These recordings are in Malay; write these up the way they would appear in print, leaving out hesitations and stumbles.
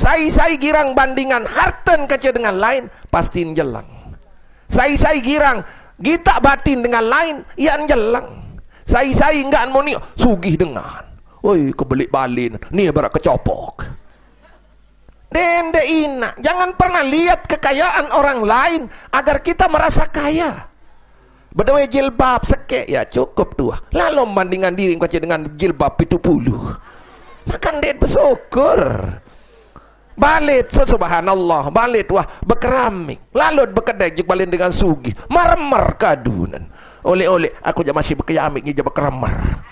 Sai girang bandingan harten kaca dengan lain, pasti jelang. Sai girang kita batin dengan lain, ian jelang. Sai enggak moni sugih dengan. Oi, kebelik balin, ni barak kecopok. Dende ina, jangan pernah lihat kekayaan orang lain agar kita merasa kaya. Berdua jilbab sekek, ya cukup dua. Lalu membandingkan diri kaca dengan jilbab 70. Makan dia bersyukur. Balit, subhanallah, balit wah berkeramik. Lalu berkedai jik balin dengan sugi. Marmer kadunan. Oleh-oleh, aku je masih berkeramik, je berkeramar.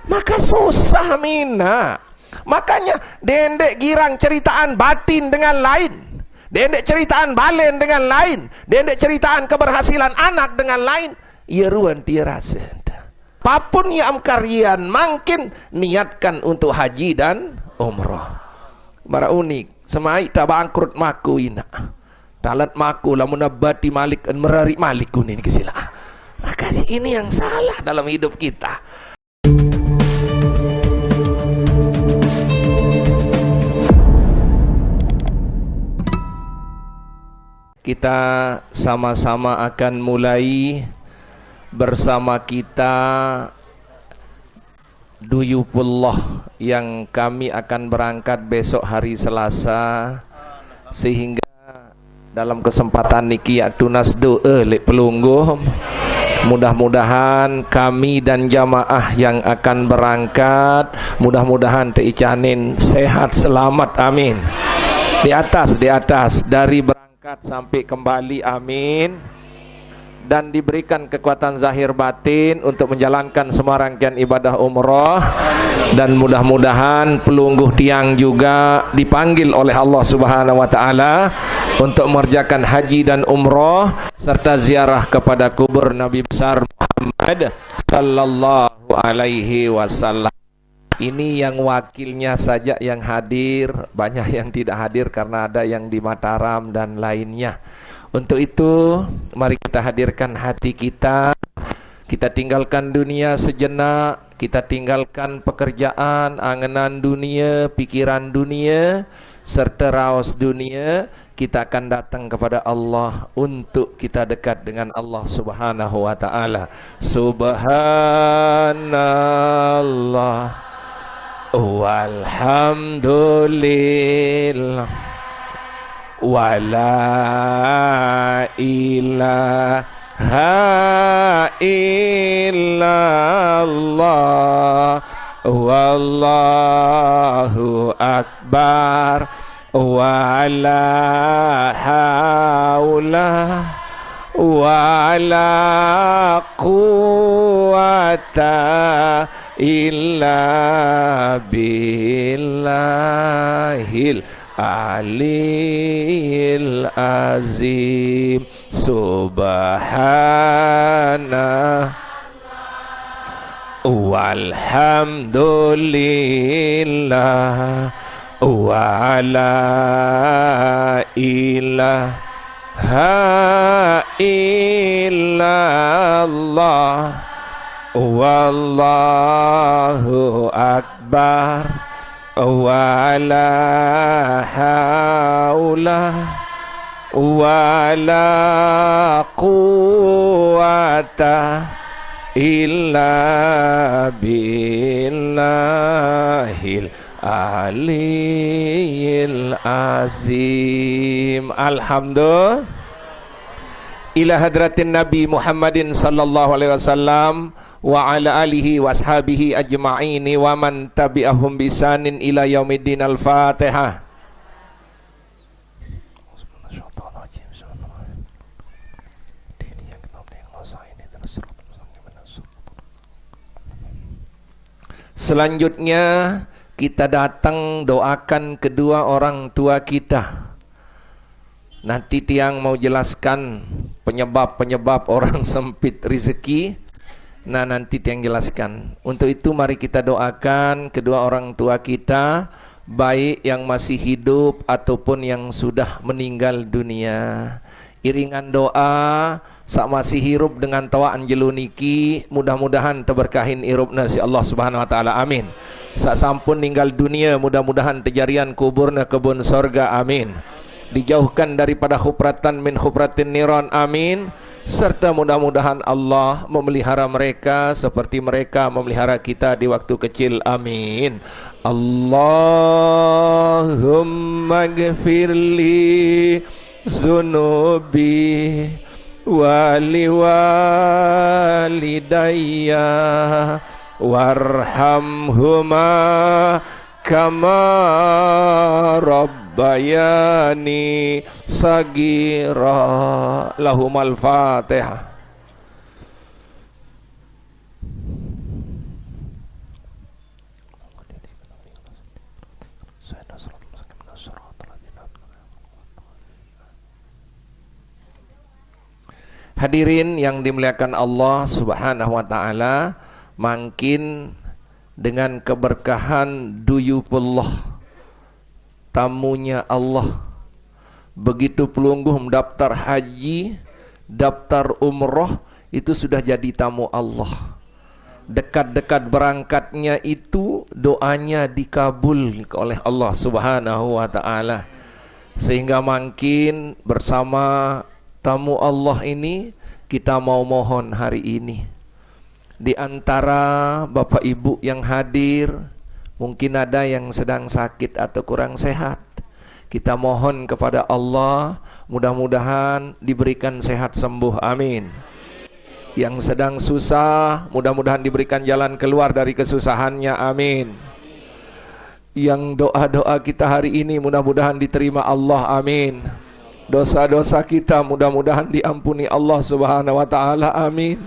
Maka susah mina. Makanya dendek girang ceritaan batin dengan lain. Dendek ceritaan balen dengan lain. Dendek ceritaan keberhasilan anak dengan lain. Ia ruan dia rasa. Apapun yang kalian makin niatkan untuk haji dan umrah. Bara unik. Semai tak bangkrut maku ina. Talat maku lah munabati malik dan merari malik kuning kesila. Maka ini yang salah dalam hidup kita. Kita sama-sama akan mulai bersama kita Duyufullah yang kami akan berangkat besok hari Selasa, sehingga dalam kesempatan niki atunas doa lek pelungguh, mudah-mudahan kami dan jamaah yang akan berangkat mudah-mudahan teicanin sehat selamat, amin. Di atas dari berangkat sampai kembali, amin. Dan diberikan kekuatan zahir batin untuk menjalankan semua rangkaian ibadah umrah. Dan mudah-mudahan pelungguh tiang juga dipanggil oleh Allah Subhanahu wa taala untuk mengerjakan haji dan umrah serta ziarah kepada kubur Nabi besar Muhammad sallallahu alaihi wasallam. Ini yang wakilnya saja yang hadir, banyak yang tidak hadir karena ada yang di Mataram dan lainnya. Untuk itu, mari kita hadirkan hati kita. Kita tinggalkan dunia sejenak. Kita tinggalkan pekerjaan, angenan dunia, pikiran dunia, serta raos dunia. Kita akan datang kepada Allah untuk kita dekat dengan Allah Subhanahu wa ta'ala. Subhanallah walhamdulillah wala ilaha illallah wallahu akbar wala haula wala quwata illa billahil aliyil azim. Subhana walhamdulillah wala ilaha illallah wallahu akbar wala haula wala quwata illa billahil aliyil azim. Alhamdulillah. Ila hadratin Nabi Muhammadin sallallahu alaihi wasallam wa ala alihi washabihi ajma'in wa man tabi'ahum bisanin ila yaumiddin. Al-Fatihah. Selanjutnya kita datang doakan kedua orang tua kita. Nanti tiang mau jelaskan penyebab-penyebab orang sempit rezeki. Nah, nanti tiang jelaskan. Untuk itu mari kita doakan kedua orang tua kita, baik yang masih hidup ataupun yang sudah meninggal dunia. Iringan doa sak masih hirup dengan tawa anjelu niki, mudah-mudahan teberkahin irupna si Allah Subhanahu wa taala, amin. Sak sampun ninggal dunia, mudah-mudahan tejarian kuburna kebun sorga, amin. Dijauhkan daripada hupratan min hupratin niran, amin. Serta mudah-mudahan Allah memelihara mereka seperti mereka memelihara kita di waktu kecil, amin. Allahumma gfirli zunubi wali walidayya warhamhuma kama rabbayani sagira. Lahumal Fatihah. Hadirin yang dimuliakan Allah Subhanahu wa taala, makin dengan keberkahan duyupullah, tamunya Allah, begitu pelungguh daftar haji, daftar umroh, itu sudah jadi tamu Allah. Dekat-dekat berangkatnya itu doanya dikabul oleh Allah Subhanahu wa taala. Sehingga makin bersama tamu Allah ini kita mau mohon hari ini, di antara Bapak Ibu yang hadir, mungkin ada yang sedang sakit atau kurang sehat. Kita mohon kepada Allah, mudah-mudahan diberikan sehat sembuh, amin. Yang sedang susah, mudah-mudahan diberikan jalan keluar dari kesusahannya, amin. Yang doa-doa kita hari ini mudah-mudahan diterima Allah, amin. Dosa-dosa kita mudah-mudahan diampuni Allah Subhanahu wa taala, amin.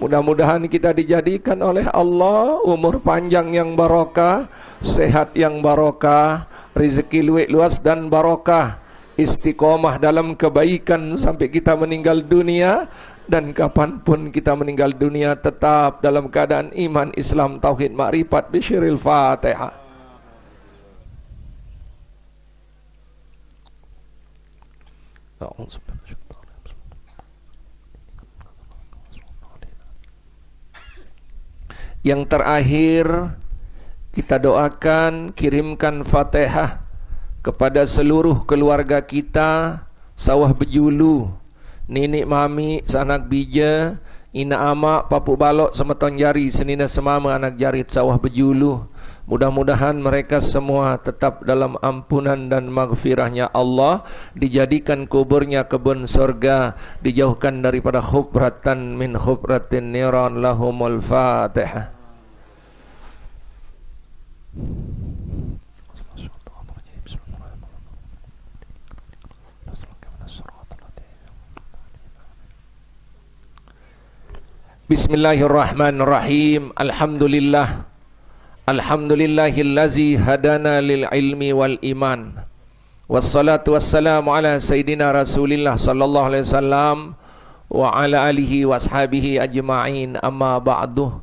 Mudah-mudahan kita dijadikan oleh Allah umur panjang yang barokah, sehat yang barokah, rezeki luas dan barokah, istiqomah dalam kebaikan sampai kita meninggal dunia. Dan kapanpun kita meninggal dunia tetap dalam keadaan iman, Islam, tauhid, makrifat. Bisyiril Fatihah. Yang terakhir kita doakan, kirimkan Fatihah kepada seluruh keluarga kita, sawah bejulu, nenek mami, sanak bija, ina ama, papu balok, semeton jari, senina semama, anak jarit, sawah bejulu. Mudah-mudahan mereka semua tetap dalam ampunan dan maghfirahnya Allah, dijadikan kuburnya kebun surga, dijauhkan daripada hubratan min hubratin niran. Lahumul Fatihah. Bismillahirrahmanirrahim. Alhamdulillah. Alhamdulillahillazi hadana lil ilmi wal iman. Wassalatu wassalamu ala sayyidina Rasulillah sallallahu alaihi wasallam wa ala alihi wa ashabihi ajma'in. Amma ba'du.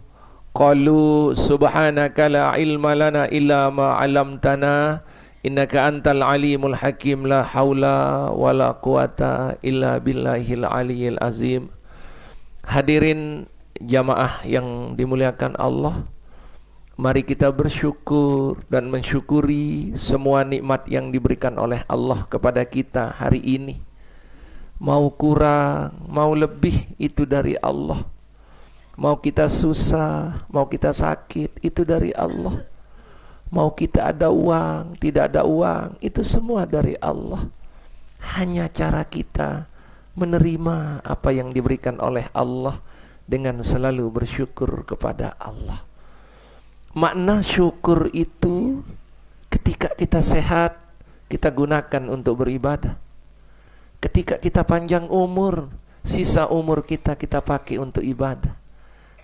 Qalu subhanaka la ilma lana illa ma 'allamtana innaka antal alimul hakim. La haula wala quwata illa billahil aliyyil azim. Hadirin jamaah yang dimuliakan Allah, mari kita bersyukur dan mensyukuri semua nikmat yang diberikan oleh Allah kepada kita hari ini. Mau kurang, mau lebih, itu dari Allah. Mau kita susah, mau kita sakit, itu dari Allah. Mau kita ada uang, tidak ada uang, itu semua dari Allah. Hanya cara kita menerima apa yang diberikan oleh Allah dengan selalu bersyukur kepada Allah. Makna syukur itu, ketika kita sehat, kita gunakan untuk beribadah. Ketika kita panjang umur, sisa umur kita pakai untuk ibadah.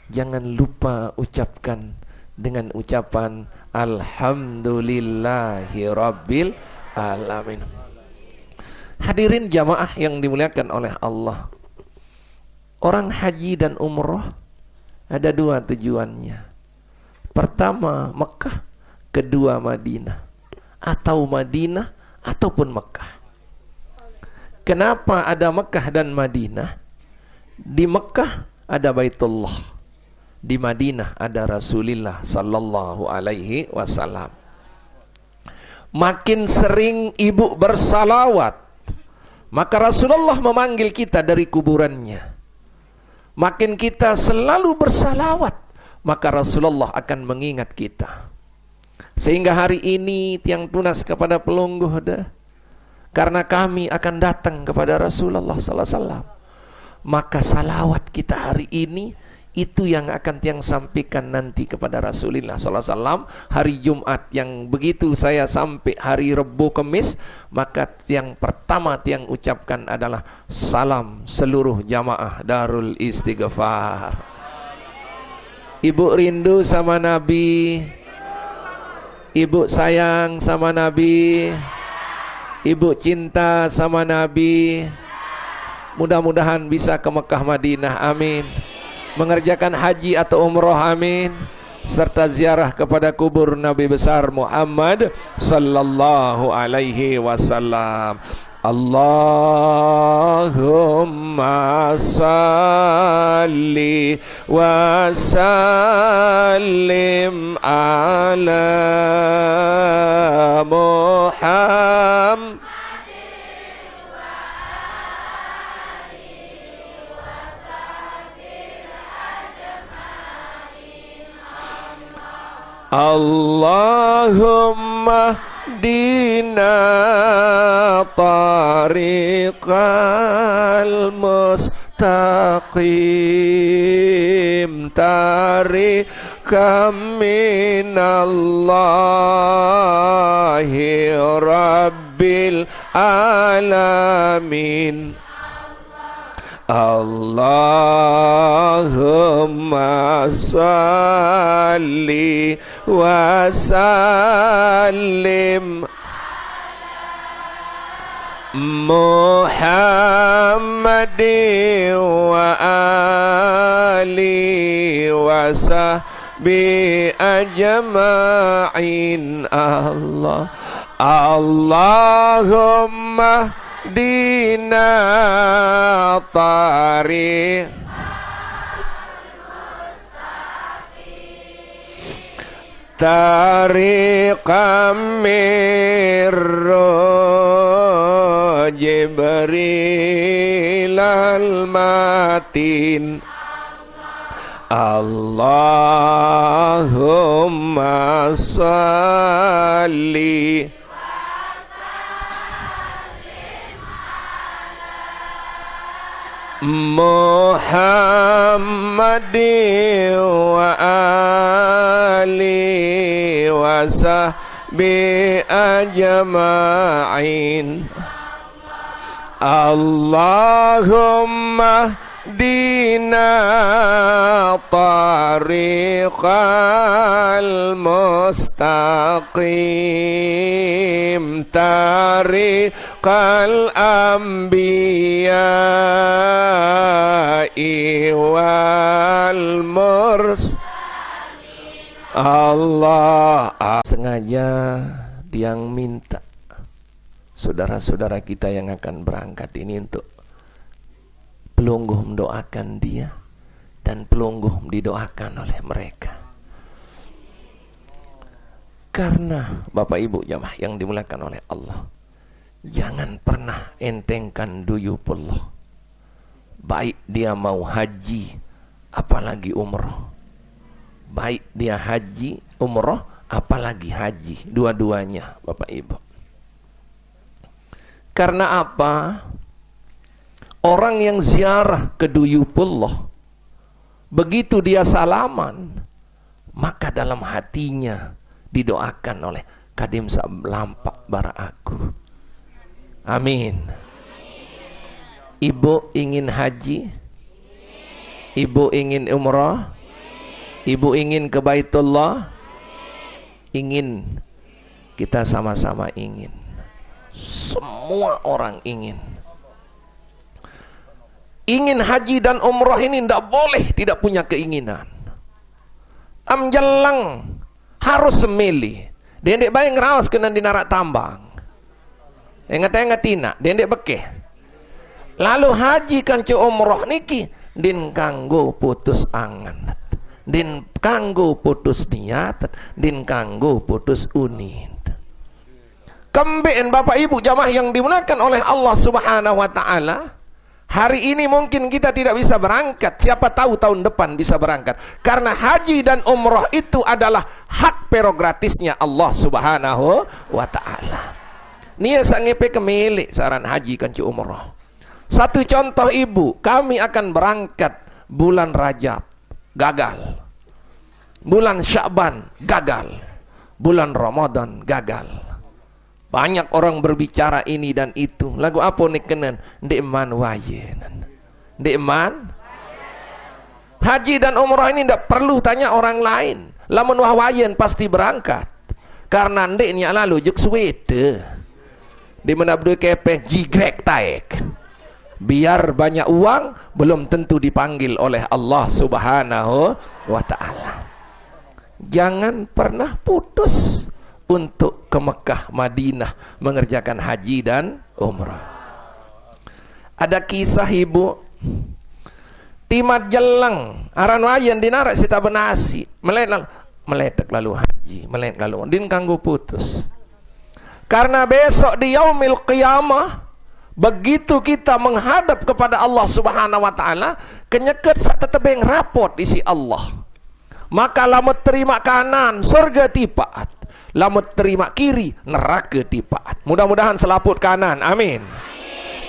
Jangan lupa ucapkan dengan ucapan Alhamdulillahi Rabbil Alamin. Hadirin jamaah yang dimuliakan oleh Allah, orang haji dan umroh ada dua tujuannya. Pertama Mekah, kedua Madinah, atau Madinah ataupun Mekah. Kenapa ada Mekah dan Madinah? Di Mekah ada Baitullah, Di Madinah ada Rasulullah sallallahu alaihi wasallam. Makin sering ibu bersalawat, maka Rasulullah memanggil kita dari kuburannya. Makin kita selalu bersalawat, maka Rasulullah akan mengingat kita. Sehingga hari ini tiang tunas kepada pelungguh dah, karena kami akan datang kepada Rasulullah sallallahu alaihi wasallam. Maka salawat kita hari ini itu yang akan tiang sampaikan nanti kepada Rasulullah sallallahu alaihi wasallam hari Jumat. Yang begitu saya sampai hari Rebo Kemis, maka yang pertama tiang ucapkan adalah salam seluruh jamaah Darul Istighfar. Ibu rindu sama Nabi, ibu sayang sama Nabi, ibu cinta sama Nabi. Mudah-mudahan bisa ke Mekah Madinah, amin. Mengerjakan haji atau umroh, amin. Serta ziarah kepada kubur Nabi besar Muhammad sallallahu alaihi wasallam. Allahumma salli wa sallim ala Muhammad. Allahumma dina tariqal mustaqim tariqam minallahi rabbil alamin. Allahumma salli wa sallim Muhammadin wa ali wa sahbi ajma'in. Allahumma dina tariq tariqam mirro Jibril al-matin. Allahumma salli Muhammadin wa ali wa sahbi ajma'in. Allahumma dina tariqal mustaqim tariqal anbiya'i wal murs. Allah sengaja yang minta saudara-saudara kita yang akan berangkat ini untuk pelungguh mendoakan dia dan pelungguh didoakan oleh mereka. Karena Bapak Ibu jamaah yang dimuliakan oleh Allah, jangan pernah entengkan duyupullah. Baik dia mau haji apalagi umroh, baik dia haji umroh apalagi haji, dua-duanya Bapak Ibu. Karena apa? Orang yang ziarah ke duyupullah, begitu dia salaman, maka dalam hatinya didoakan oleh kadim lampak bara aku. Amin. Ibu ingin haji, ibu ingin umrah, ibu ingin ke Baitullah, ingin, kita sama-sama ingin, semua orang ingin. Ingin haji dan umrah ini tidak boleh tidak punya keinginan. Amjalang harus semili. Dendek bayi ngerawas kena dinarak tambang. Ingat-ingat tina, dendek bekeh. Lalu haji kan ke umrah niki din kanggo putus angan. din kanggo putus niat, din kanggo putus unit. Kembeen Bapak Ibu jamaah yang dimuliakan oleh Allah Subhanahu wa taala, hari ini mungkin kita tidak bisa berangkat, siapa tahu tahun depan bisa berangkat. Karena haji dan umrah itu adalah hak prerogatifnya Allah Subhanahu wa taala. Nia sangepe kemilik saran haji kanci umrah. Satu contoh Ibu, kami akan berangkat bulan Rajab, gagal. Bulan Sya'ban, gagal. Bulan Ramadan, gagal. Banyak orang berbicara ini dan itu. Lagu apa nih kenen? Ndek man wayenan. Ndek man. Haji dan umrah ini tidak perlu tanya orang lain. Lamun wah wayen pasti berangkat. Karena ndeknya lalu juk swede. Di mana berdua kepeng jigrek taek. Biar banyak uang belum tentu dipanggil oleh Allah Subhanahu wa taala. Jangan pernah putus untuk ke Mekah, Madinah mengerjakan haji dan umrah. Ada kisah Ibu timat jelang aran wayan dinarak sita benasi meletak lalu haji, meletak lalu din kanggo putus. Karena besok di yaumil qiyamah begitu kita menghadap kepada Allah Subhanahu wa taala, kenyeket satetebeng rapot isi Allah. Maka lamut terima kanan surga tipaat, lamut terima kiri neraka tipaat. Mudah-mudahan selaput kanan, amin.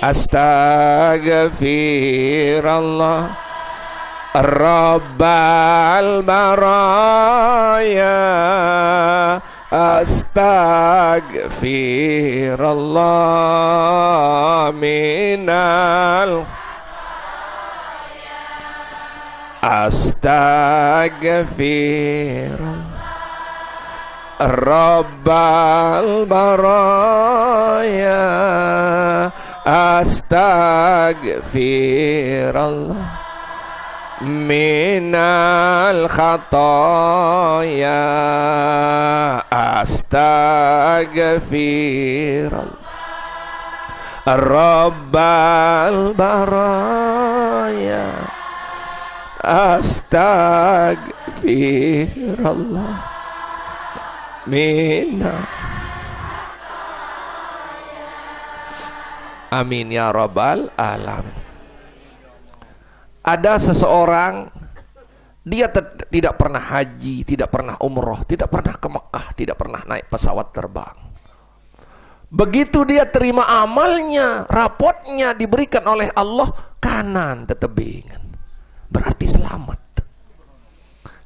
Astaghfirullah Rabbal baraya, astaghfirullah minal astaghfirullah Rabbal baraya, astaghfirullah minal khataya, astaghfirullah Rabbal baraya, astaghfirullah minal. Amin ya rabbal alamin. Ada seseorang dia tidak pernah haji, tidak pernah umroh, tidak pernah ke Mekah, tidak pernah naik pesawat terbang. Begitu dia terima amalnya, rapotnya diberikan oleh Allah, kanan tetebingan, berarti selamat.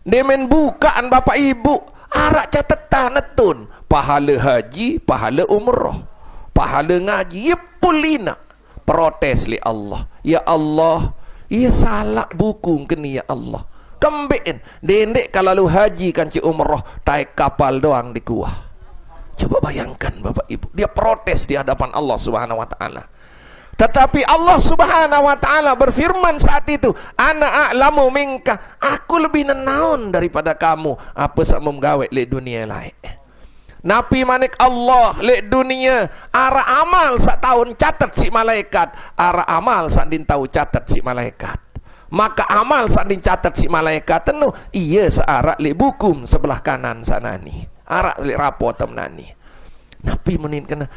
Demen bukaan Bapak Ibu arak catatan netun pahala haji, pahala umroh, pahala ngaji, ya pulina protes li Allah. Ya Allah, ia salah buku kini ya Allah. Kembeen dendek kalau lu haji kanci umroh taik kapal doang di kuah. Coba bayangkan Bapak Ibu, dia protes di hadapan Allah Subhanahu wa taala. Tetapi Allah Subhanahu wa taala berfirman saat itu, ana a'lamu minka, aku lebih nenaun daripada kamu apa sak menggawe le dunia lain. Nabi manik Allah le dunia ara amal sak tahun catat si malaikat, ara amal sak din tahu catat si malaikat. Maka amal sak din catat si malaikat tenu iya searak le bukum sebelah kanan sana ni. Arak le rapot temnani. Nabi menin kena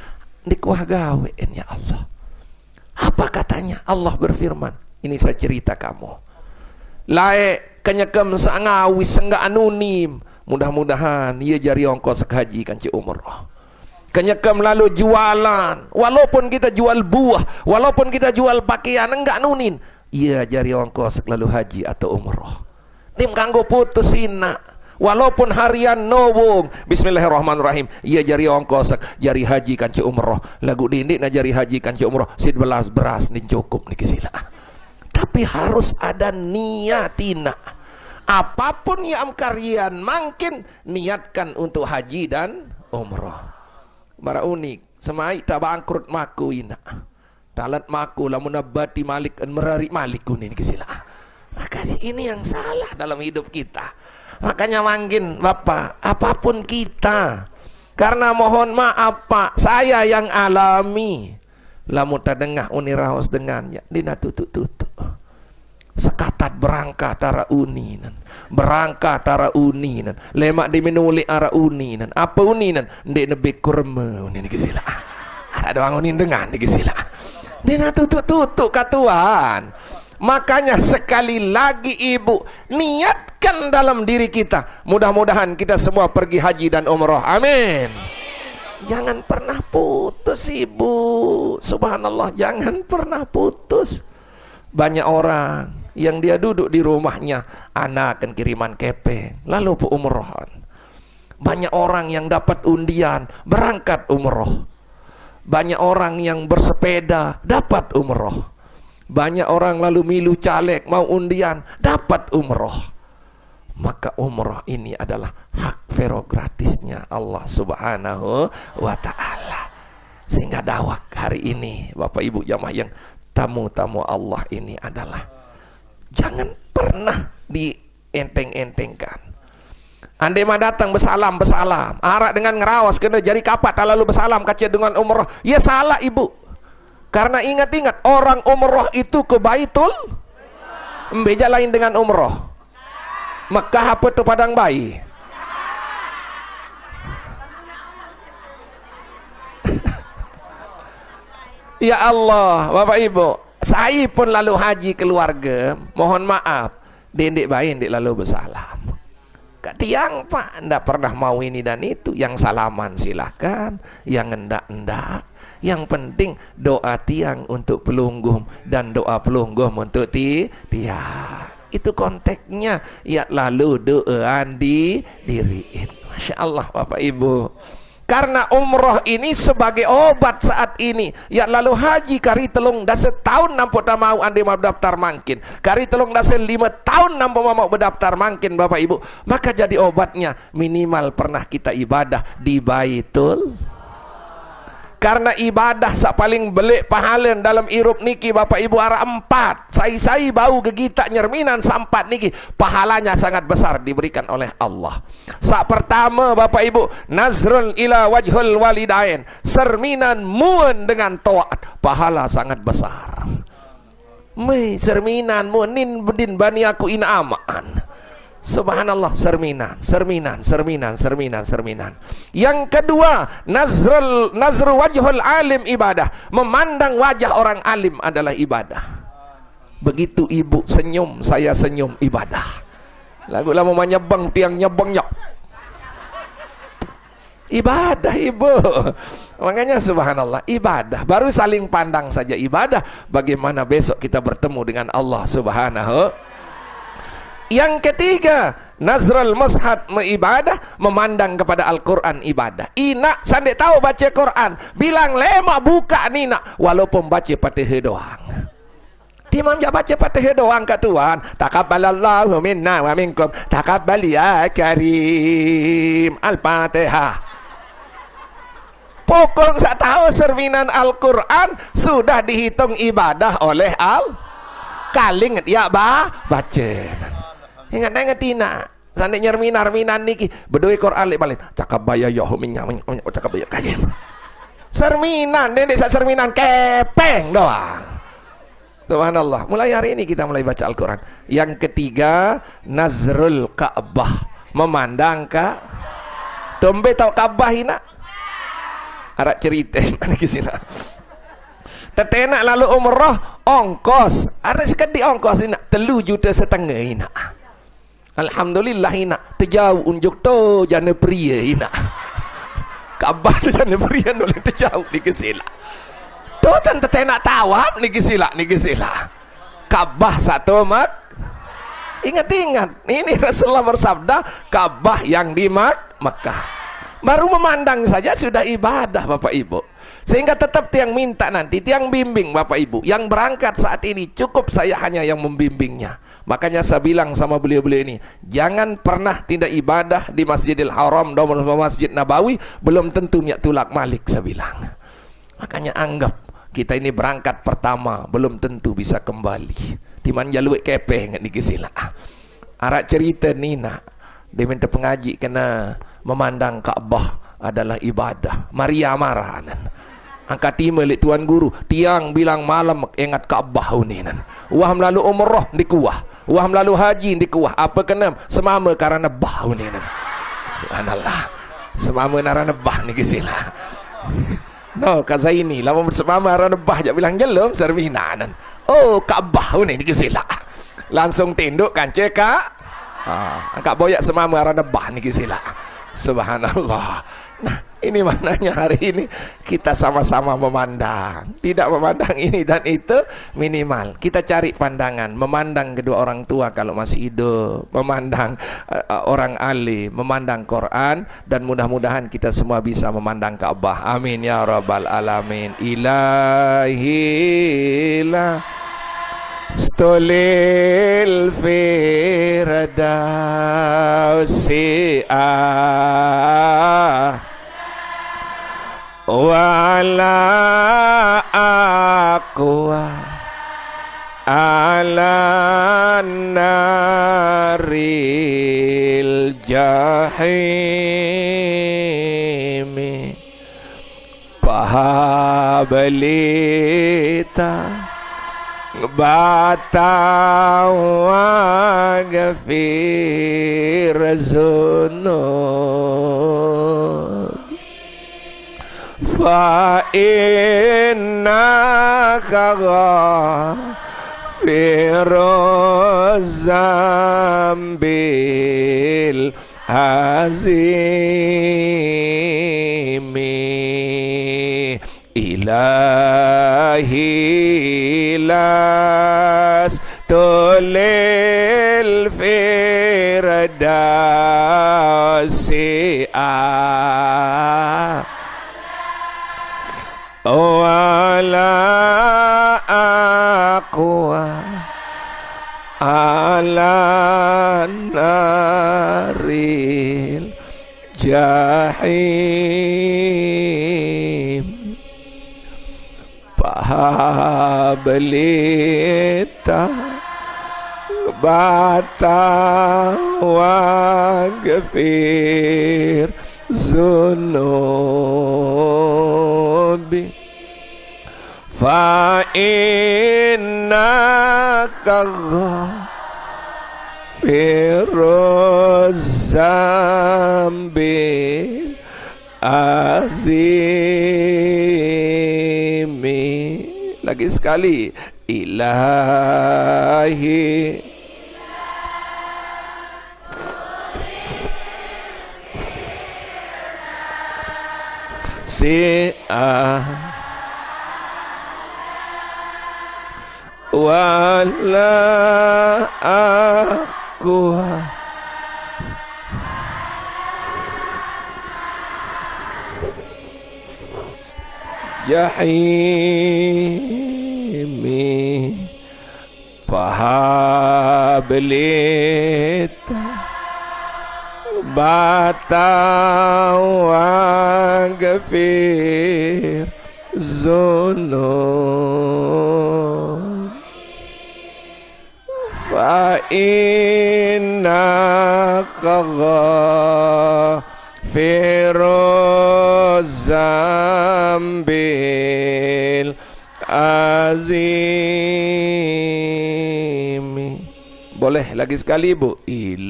dikuah gawe ya Allah. Apa katanya? Allah berfirman, ini saya cerita kamu. Lae kenyekem sak ngawis enggak anonim. Mudah-mudahan ia jari ongkos haji kanci umrah. Kenyekam lalu jualan, walaupun kita jual buah, walaupun kita jual pakaian, enggak nunin, ia jari ongkos lalu haji atau umrah. Nim kanggo putusina, walaupun harian nowong, bismillahirrahmanirrahim, ia jari ongkos jari haji kanci umrah. Lagu dindik na jari haji kanci umrah, sid belas beras nin cukup nih kisila. Tapi harus ada niatina. Apapun yang kalian makin niatkan untuk haji dan umrah. Bara unik, semai tak bangkrut maku ina. Talat maku lamun abati malik merari malik kuning kesila. Maka ini yang salah dalam hidup kita. Makanya mangkin Bapak, apapun kita, karena mohon maaf Pak, saya yang alami. Lamun tak dengah uniraos dengannya, dina tutuk-tutuk. sekatat berangkat ara uninan, berangkat ara uninan, lemak dimenulik ara uninan, apa uninan ndek nebek kurma unin kisila, ada doang unin dengan kisila, dina tutuk katuan. Makanya sekali lagi ibu niatkan dalam diri kita, mudah-mudahan kita semua pergi haji dan umrah, amin. Jangan pernah putus ibu, subhanallah, jangan pernah putus. Banyak orang yang dia duduk di rumahnya, anak kan kiriman kepeng, lalu pu umrohan. Banyak orang yang dapat undian, berangkat umroh. Banyak orang yang bersepeda, dapat umroh. Banyak orang lalu milu caleg, mau undian, dapat umroh. Maka umroh ini adalah hak prerogatifnya Allah subhanahu wa ta'ala. Sehingga dawak hari ini Bapak Ibu jamaah yang tamu-tamu Allah ini adalah jangan pernah dienteng-entengkan. Andai mah datang besalam, arak dengan ngerawas kena jari kapat lalu besalam kaca dengan umroh, ya salah ibu. Karena ingat-ingat orang umroh itu ke Baitul, beja lain dengan umroh. Mekah apa tu padang bayi? Ya Allah, Bapak Ibu, saya pun lalu haji keluarga, mohon maaf, dendek bayi dendek lalu bersalam. Kak tiang pak, ndak pernah mau ini dan itu. Yang salaman silahkan, yang endak. Yang penting doa tiang untuk pelunggum dan doa pelunggum untuk tiang. Itu konteksnya. Ya lalu doaan diriin. Masya Allah Bapak Ibu. Karena umroh ini sebagai obat saat ini. Ya lalu haji kari telung dah setahun nampak tak mau anda mau berdaftar mangkin. Kari telung dah 5 tahun nampak mau berdaftar mangkin Bapak Ibu. Maka jadi obatnya minimal pernah kita ibadah di Baitul. Karena ibadah sak paling belik pahala dalam irup niki Bapak Ibu arah 4. Saya bau gegita nyerminan sampat niki pahalanya sangat besar diberikan oleh Allah. Sak pertama Bapak Ibu, nazrul ila wajhul walidain, serminan muun dengan taat, pahala sangat besar. Serminan munin bedin bani aku ina aman. Subhanallah, serminan. Yang kedua, nazru wajhul alim ibadah. Memandang wajah orang alim adalah ibadah. Begitu ibu senyum, saya senyum, ibadah. Lagu lama menyebang tiang nyebangnya. Ibadah ibu. Makanya subhanallah, ibadah. Baru saling pandang saja ibadah. Bagaimana besok kita bertemu dengan Allah subhanahu. Yang ketiga, nazrul mushaf ibadah, memandang kepada Al-Quran ibadah. Ina sandek tahu baca Quran, bilang lema buka nina, walaupun baca Fatihah doang. Imam ja baca Fatihah doang kat Tuhan. Taqabbalallahu minna wa minkum, taqabbal ya karim. Al-Fatihah. Pokok saya tahu serminan Al-Quran sudah dihitung ibadah oleh Kaling ya baca. Ingat tina sandek nyerminan niki bedoi Quran lek balik cakap baya ya minyak cakap baya kajem serminan dendek sak serminan kepeng doang. Subhanallah, mulai hari ini kita mulai baca Al-Quran. Yang ketiga, nazrul Ka'bah, memandang ka dombe tau Ka'bah ina arak cerita mana kisina tetenak lalu umrah ongkos ada sekali ongkos ina 3,5 juta ina. Alhamdulillah ina terjauh unjuk to jana pria ina. Kabar jana pria boleh terjauh ni kesila. Tu tante nak tawab ni kesila. Kabah satu mak. Ingat ini Rasulullah bersabda Kabah yang di Makkah. Baru memandang saja sudah ibadah Bapak Ibu. Sehingga tetap tiang minta nanti, tiang bimbing Bapak Ibu. Yang berangkat saat ini cukup saya hanya yang membimbingnya. Makanya saya bilang sama beliau-beliau ini, jangan pernah tidak ibadah di Masjidil Haram dan Masjid Nabawi belum tentu miak tulak malik, saya bilang. Makanya anggap kita ini berangkat pertama belum tentu bisa kembali. Di manja luwek kepe nggak dikisila. Arak cerita Nina, dia minta pengaji kena memandang Ka'bah adalah ibadah. Maria marah. angkat timah lek tuan guru tiang bilang malam ingat Kaabah ni nan wah melalui umrah di kuah wah melalui haji di kuah apa kena semama karena bah ni nan subhanallah semama narana bah ni kisila no kat saya ni lama semama narana bah jak bilang jelum servina nan oh Kaabah ni kisila langsung tinduk kan cekak angkat boyak semama narana bah ni kisila subhanallah. Nah, ini maknanya hari ini kita sama-sama memandang, tidak memandang ini dan itu minimal. Kita cari pandangan, memandang kedua orang tua kalau masih hidup, memandang orang alim, memandang Quran, dan mudah-mudahan kita semua bisa memandang Ka'bah. Amin ya rabbal alamin. Ilahilah stolil firdausi wala aqwa ala naril jahimi pahabalita bata wa gafir zunub fa innaka ghafiruz zambil azimi ilahi las tulil firdausi wala aqwa ala naril jahim pahabalita bata wa gafir zunubi fa innaka ghafiruz zambil azimi. Lagi sekali, ilahi wala aku jahimi pahabalita bata wa gafir zunub fa innaka ghafiruz zambil azimi. Boleh lagi sekali Bu. Ilahilah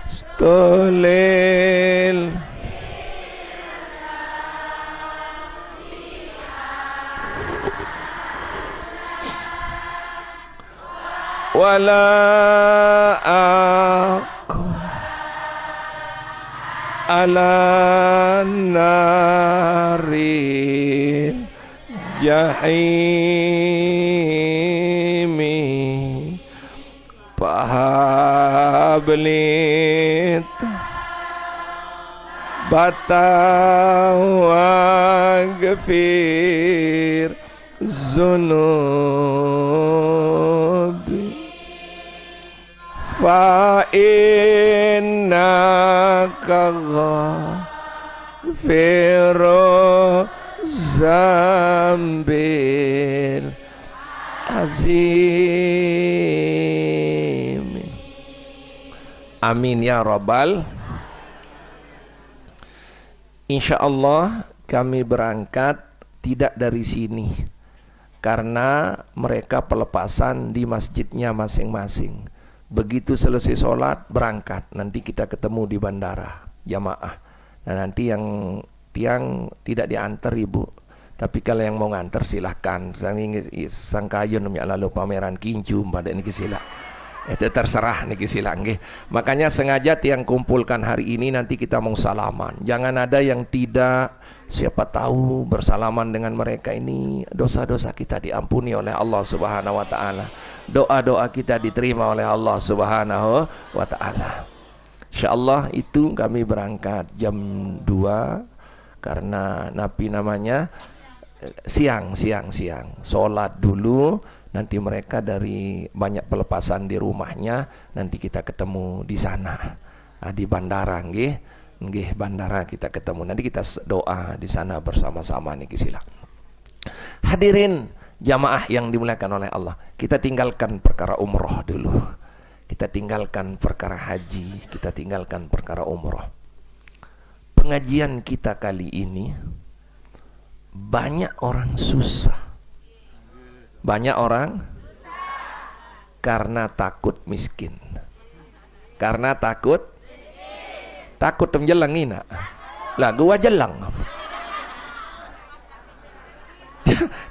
stolil wala aku ala naril jahimi pahabalita bata wa gafir zunubi fa innaka ghafiruz zambil azim. Amin ya rabbal. Insya Allah kami berangkat tidak dari sini, karena mereka pelepasan di masjidnya masing-masing. Begitu selesai sholat berangkat, nanti kita ketemu di bandara jamaah. Nah nanti yang tiang tidak diantar ibu, tapi kalau yang mau ngantar silahkan. Sangkayun lalu pameran kincu pada ini sila. Itu terserah nih sila nggih. Makanya sengaja tiang kumpulkan hari ini, nanti kita mau salaman. Jangan ada yang tidak, siapa tahu bersalaman dengan mereka ini dosa-dosa kita diampuni oleh Allah Subhanahu wa taala. Doa-doa kita diterima oleh Allah Subhanahu wa taala. Insyaallah itu kami berangkat jam 2 karena napi namanya siang. Salat dulu, nanti mereka dari banyak pelepasan di rumahnya, nanti kita ketemu di sana. Di bandara nggih, bandara kita ketemu. Nanti kita doa di sana bersama-sama niki sila. Hadirin jamaah yang dimuliakan oleh Allah, kita tinggalkan perkara umroh dulu. Kita tinggalkan perkara haji, kita tinggalkan perkara umroh. Pengajian kita kali ini banyak orang susah. Banyak orang karena takut miskin. Karena takut menjelang ina. Lah gua jelang.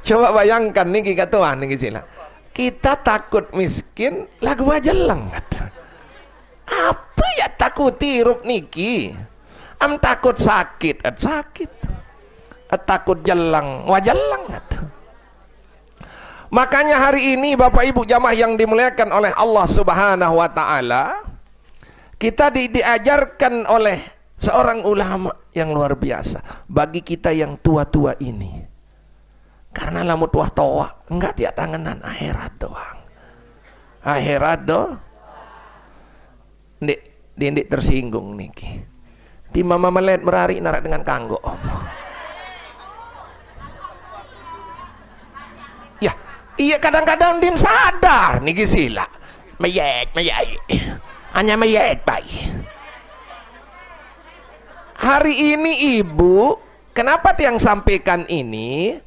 Coba bayangkan nih kita tuan nih sila. Kita takut miskin, lah gua jelang. Apa ya takut hirup niki? Am takut sakit, sakit. Takut jelang, wah jelang. Makanya hari ini Bapak Ibu jamaah yang dimuliakan oleh Allah Subhanahu wa taala, kita diajarkan oleh seorang ulama yang luar biasa bagi kita yang tua-tua ini. Karena lamu tua-tua enggak dia tanganan akhirat doang. Akhirat do. Ndik tersinggung niki. Di mama melet merari narak dengan kanggo. Ya, iya kadang-kadang dim sadar niki sila. Mayek. Hanya mayek baik. Hari ini ibu, kenapa tiang sampaikan ini?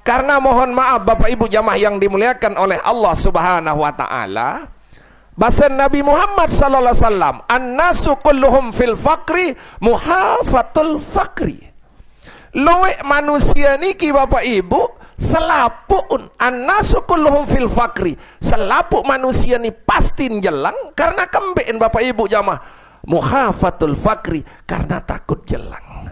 Karena mohon maaf Bapak Ibu jamaah yang dimuliakan oleh Allah Subhanahu wa taala, bahasa Nabi Muhammad sallallahu alaihi wasallam, "An-nasu kulluhum fil faqri muhafatul faqri." Luwe manusia niki Bapak Ibu selapun, an-nasu kulluhum fil faqri. Selapuk manusia ni pasti jelang karena kembein Bapak Ibu jamaah. Muhafatul faqri karena takut jelang.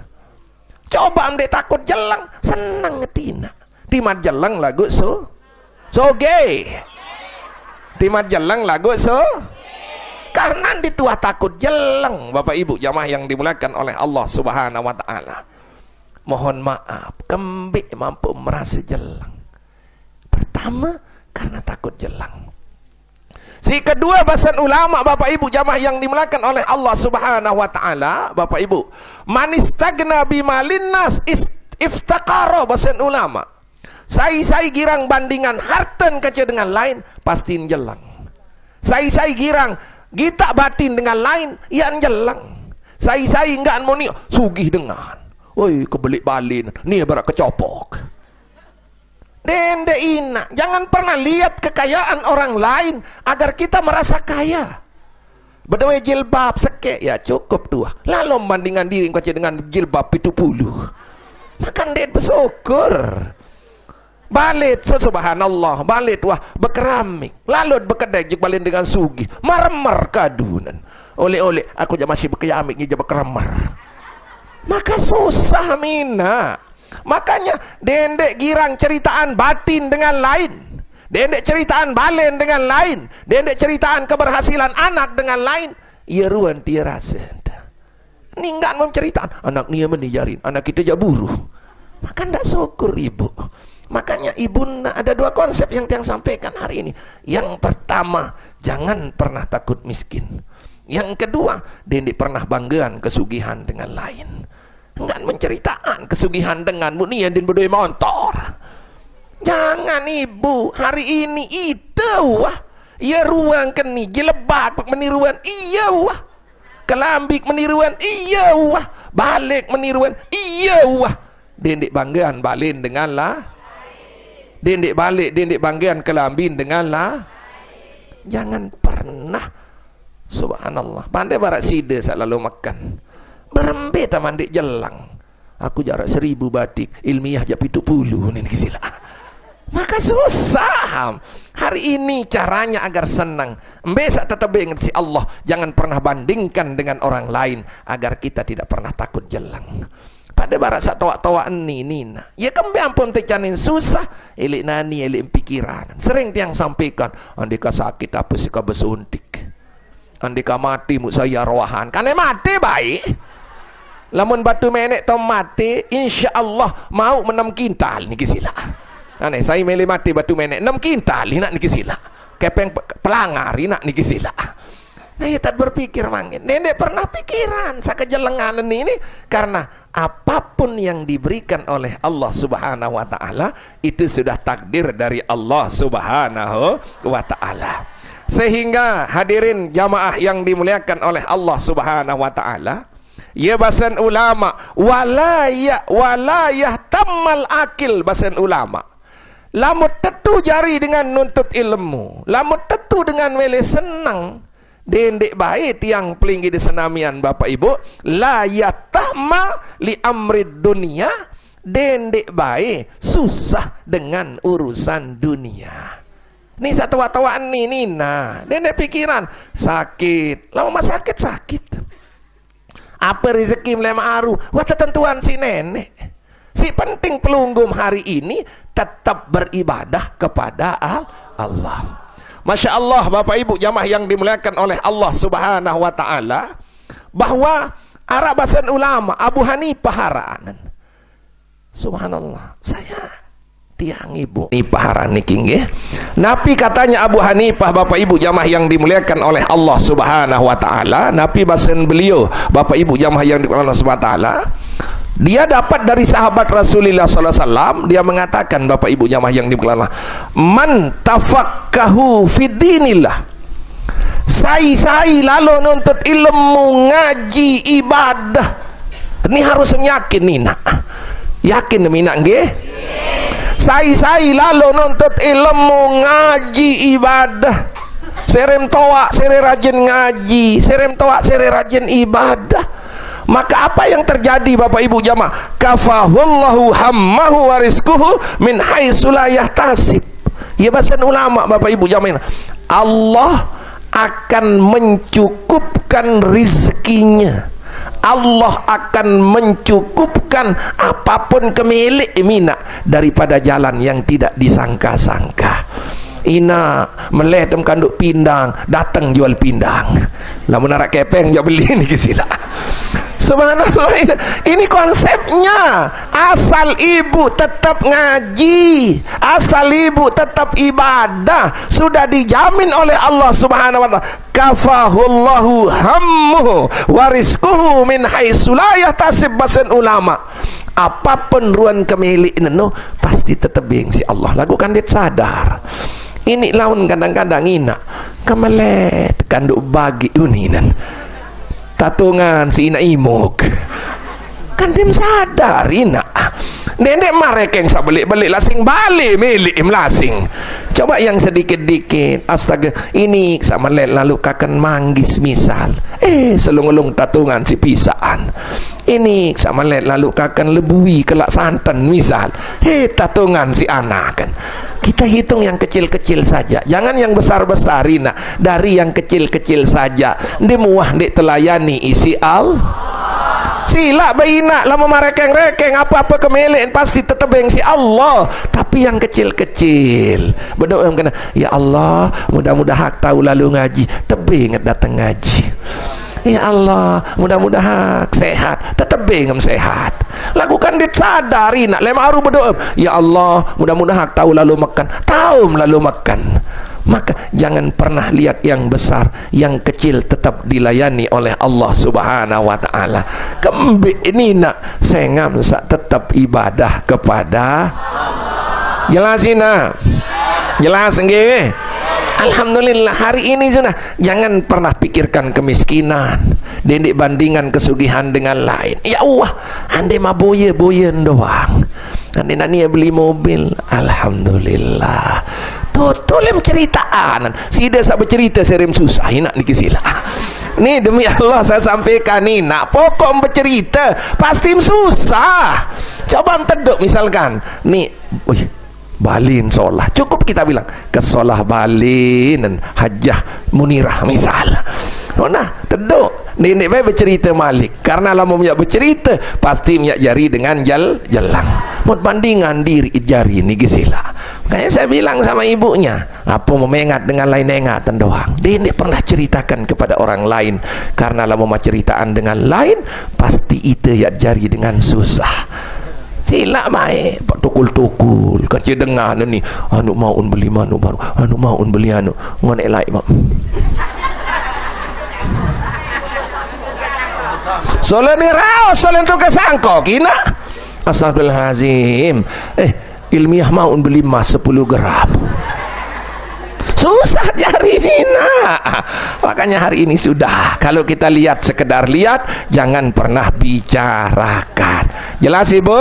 Coba ande takut jelang, senang ngetina. Di Magelang lagu soge. Di Magelang lagu karena di tua takut jelang Bapak Ibu jamaah yang dimuliakan oleh Allah Subhanahu wa taala. Mohon maaf, kembik mampu merasa jelang. Pertama karena takut jelang. Si kedua bahasan ulama Bapak Ibu jamaah yang dimuliakan oleh Allah Subhanahu wa taala, Bapak Ibu, manistagna bimalin nas iftaqara, bahasan ulama. Saya girang bandingan harten kaca dengan lain pasti jelang. Saya girang kita batin dengan lain yang jelang. Saya enggak moni sugih dengan. Woi kebelik balin ni berak kecopok. Dende ina, jangan pernah lihat kekayaan orang lain agar kita merasa kaya. Berdua jilbab seke ya cukup tua. Lalu membandingkan diri kaca dengan jilbab 70. Makan dek bersyukur. Balit subhanallah, balit wah berkeramik, lalu berkedai jik balin dengan sugi, marmer kadunan. Oleh aku je masih berkeramik je berkeramar. Maka susah mina. Makanya dendek girang ceritaan batin dengan lain. Dendek ceritaan balen dengan lain. Dendek ceritaan keberhasilan anak dengan lain. Ia ruan dia rasa. Ninggan menceritakan anak ni menijarin, anak kita jah buruh. Maka ndak syukur ibu. Makanya ibu ada dua konsep yang tiang sampaikan hari ini. Yang pertama, jangan pernah takut miskin. Yang kedua, dendek pernah banggaan kesugihan dengan lain. Enggak menceritakan kesugihan dengan bu ni yang din berdua motor. Jangan ibu, hari ini itu wah. Ia ruang keni, jilebak meniruan, iya wah. Kelambik meniruan, iya wah. Balik meniruan, iya wah dendik banggaan balin dengan lah, dendik balik dendik banggaan kelambin dengan lah. Jangan pernah, subhanallah, pandai barat sida selalu makan berembe taman dik jelang. Aku jarak 1000 batik ilmiah jap 70 ni kisila. Maka susah. Hari ini caranya agar senang. Besok tetap ingat si Allah. Jangan pernah bandingkan dengan orang lain agar kita tidak pernah takut jelang. Pada barat sak tawak-tawak ni nina. Ya kembe ampun tecanin susah. Elik nani elik pikiran. Sering tiang sampaikan, andika sakit apa sih ka besuntik. Andika mati mu saya rohan. Kan mati baik. Lamun batu menek tom mati, insya Allah mau 6 kintal ni kisila. Aneh saya milih mati batu menek 6 kintal nak ni kisila. Kepeng pelangar nak ni kisila. Nah ya tak berpikir mangin. Nenek pernah pikiran sakejelengan ini karena apapun yang diberikan oleh Allah Subhanahu wa taala itu sudah takdir dari Allah Subhanahu wa taala. Sehingga hadirin jamaah yang dimuliakan oleh Allah Subhanahu wa taala, ya bahasan ulama walayah tamal akil, bahasan ulama lamut tetu jari dengan nuntut ilmu, lamut tetu dengan wele senang dendek baik yang pelinggi di senamian bapak ibu, la yatahma li amrid dunia, dendek baik susah dengan urusan dunia. Ni satu watawan ni nina dendek pikiran sakit, lama sakit apa rezeki melema aru wah ketentuan si nenek. Si penting pelunggum hari ini tetap beribadah kepada Allah. Masya Allah bapak ibu jamaah yang dimuliakan oleh Allah Subhanahu wa ta'ala, bahwa arabasan ulama Abu Hanifah haranan, subhanallah, saya tiang ibu ni paharan niki nggih. Nabi katanya Abu Hanifah bapak ibu jamaah yang dimuliakan oleh Allah Subhanahu wa taala, Nabi bahasan beliau bapak ibu jamaah yang dimuliakan Allah Subhanahu wa taala, dia dapat dari sahabat Rasulullah sallallahu alaihi wasallam, dia mengatakan bapak ibu jamaah yang dimuliakan Allah, man tafakkahu fid dinillah, sai lalu nuntut ilmu ngaji ibadah. Ini harus yakin nina. Yakin mina nggih? Sai lalu nuntut ilmu ngaji ibadah, serem toa sere rajin ngaji, serem toa sere rajin ibadah, maka apa yang terjadi bapak ibu jamaah? Kafahullahu hammahu wa rizquhu min haitsu la yahtasib. Ya bahasan ulama bapak ibu jamaah, Allah akan mencukupkan rizkinya, Allah akan mencukupkan apapun kemilik mina daripada jalan yang tidak disangka-sangka. Ina meletem kanduk pindang, datang jual pindang. Lamun narak kepeng dia beli ni kisila. Subhanallah, ini konsepnya. Asal ibu tetap ngaji, asal ibu tetap ibadah, sudah dijamin oleh Allah Subhanahu wa taala. Kafahullahu hammuhu wa rizquhu min haitsu la yahtasib, bahasan ulama. Apapun ruan kemilik neno pasti tetap bengsi Allah. Lakukan dia sadar. Ini laun kadang-kadang ina kemelet kanduk bagi uninan. Tatungan si ina imuk kan dia sadar ina nenek marekeng sa balik lasing balik milik lasing. Coba yang sedikit-dikit astaga ini sama lalu kakan manggis misal selung-ulung tatungan si pisaan ini sama lalu kakan lebui kelak santan misal tatungan si anak kan. Kita hitung yang kecil-kecil saja, jangan yang besar-besar ina, dari yang kecil-kecil saja. Dia muah dek telayani isi al sila baina lama marekeng-rekeng apa-apa kemelek pasti tetap yang si Allah. Tapi yang kecil-kecil berdoa kena, ya Allah mudah-mudahan tahu lalu ngaji tebing datang ngaji. Ya Allah mudah-mudahan sehat, tetap bengem sehat. Lakukan disadari nak lema aru berdoa, ya Allah mudah-mudahan tahu lalu makan, tahu lalu makan. Maka jangan pernah lihat yang besar, yang kecil tetap dilayani oleh Allah Subhanahu wa taala. Kembe ini nak sengam sak tetap ibadah kepada Allah. Jelasin nak. Jelas nggih. Alhamdulillah hari ini sudah. Jangan pernah pikirkan kemiskinan, dendik bandingan kesugihan dengan lain. Ya Allah, andai mah boyen doang, andai nani beli mobil, alhamdulillah. Betul yang ceritaan. Si dia sak bercerita serem susah nak niki sila. Ni demi Allah saya sampaikan ni, nak pokok bercerita pasti susah. Coba teduk misalkan ni, Balin solah, cukup kita bilang ke solah Balin dan Hajah Munirah misal. Nah, teduk nenek bae bercerita malik, karena lama punya bercerita pasti punya jari dengan jelang. Mut bandingan diri jari ni gisila. Makanya saya bilang sama ibunya, apa memengat dengan lain engatan doang. Nenek pernah ceritakan kepada orang lain, karena lama ceritaan dengan lain pasti itu ya jari dengan susah. Silap baik pak tukul-tukul kan dia dengar ni anu maun beli manu baru anu maun beli anu ngonek lain mak solen ni raos solen tu kesangko kina astagfirullahalazim ilmiah maun beli emas 10 gram susah jari ini nak. Makanya hari ini sudah, kalau kita lihat sekedar lihat, jangan pernah bicarakan. Jelas ibu?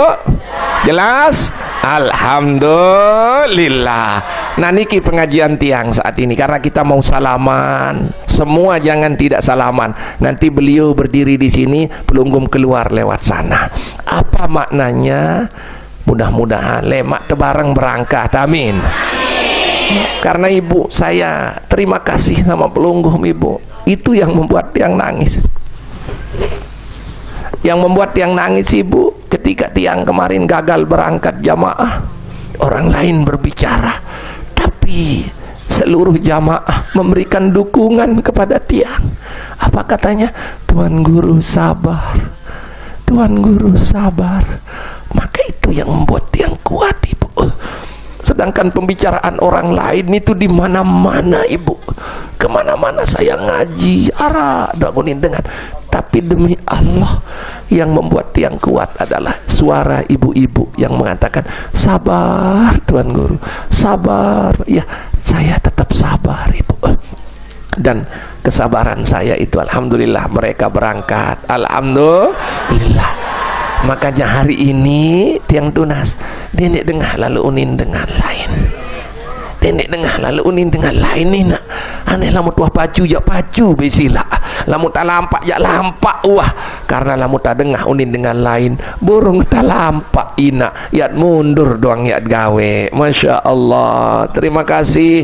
Jelas? Alhamdulillah. Nah niki pengajian tiang saat ini, karena kita mau salaman. Semua jangan tidak salaman. Nanti beliau berdiri di sini, pelunggum keluar lewat sana. Apa maknanya? Mudah-mudahan lemak tebarang berangkat. Amin. Karena ibu saya terima kasih sama pelunggum ibu, itu yang membuat tiang nangis. Yang membuat tiang nangis ibu, ketika tiang kemarin gagal berangkat jamaah, orang lain berbicara, tapi seluruh jamaah memberikan dukungan kepada tiang. Apa katanya? Tuan Guru sabar, Tuan Guru sabar. Maka itu yang membuat tiang kuat ibu. Sedangkan pembicaraan orang lain itu di mana-mana ibu, kemana-mana saya ngaji arah bangunin dengan, tapi demi Allah yang membuat tiang kuat adalah suara ibu-ibu yang mengatakan sabar Tuan Guru, sabar. Ya saya tetap sabar ibu, dan kesabaran saya itu alhamdulillah mereka berangkat, alhamdulillah. Makanya hari ini tiang tunas nenek dengar lalu unin dengan lain, nenek dengar lalu unin dengan lain ni nak aneh lamut wah pacu jak pacu besila lamut tak lampak jak lampak wah, karena lamut tak dengar unin dengan lain burung tak lampak ina yat mundur doang yat gawe. Masya Allah, terima kasih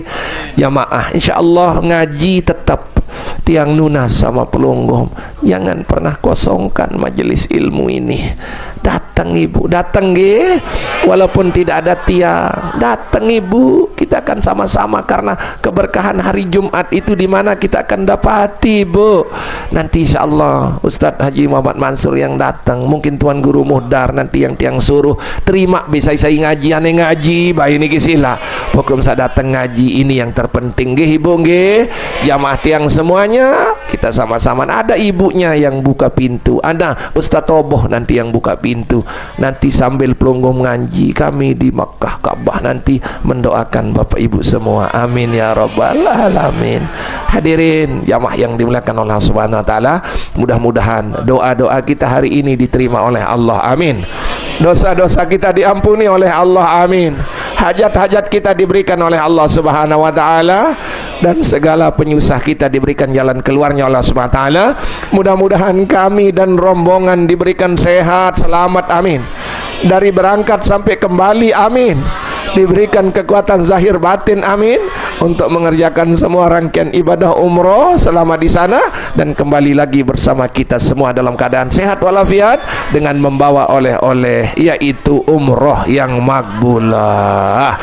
jamaah. Insya Allah ngaji tetap tiang nunas sama pelunggum, jangan pernah kosongkan majelis ilmu ini. Datang ibu, datang ge, walaupun tidak ada tiang, datang ibu, kita akan sama-sama, karena keberkahan hari Jumat itu di mana kita akan dapati bu. Nanti insya Allah Ustadz Haji Muhammad Mansur yang datang, mungkin Tuan Guru Muhdar nanti yang tiang suruh terima bisa saya ngaji, aneh ngaji bayi ini kisila pokoknya saya datang ngaji, ini yang terpenting ge ibu ge, jamaah tiang semuanya kita sama-sama. Ada ibunya yang buka pintu, ada Ustadz Toboh nanti yang buka pintu, nanti sambil pelunggum ngaji kami di Makkah Ka'bah nanti mendoakan Bapak Ibu semua, amin ya rabbal alamin. Hadirin jamaah yang dimuliakan oleh Allah Subhanahu wa taala, mudah-mudahan doa-doa kita hari ini diterima oleh Allah, amin. Dosa-dosa kita diampuni oleh Allah, amin. Hajat-hajat kita diberikan oleh Allah Subhanahu wa taala, dan segala penyusah kita diberikan jalan keluarnya Allah Subhanahu wa taala. Mudah-mudahan kami dan rombongan diberikan sehat selamat, amin. Dari berangkat sampai kembali, amin. Diberikan kekuatan zahir batin, amin, untuk mengerjakan semua rangkaian ibadah umroh selama di sana, dan kembali lagi bersama kita semua dalam keadaan sehat walafiat dengan membawa oleh-oleh, yaitu umroh yang makbulah.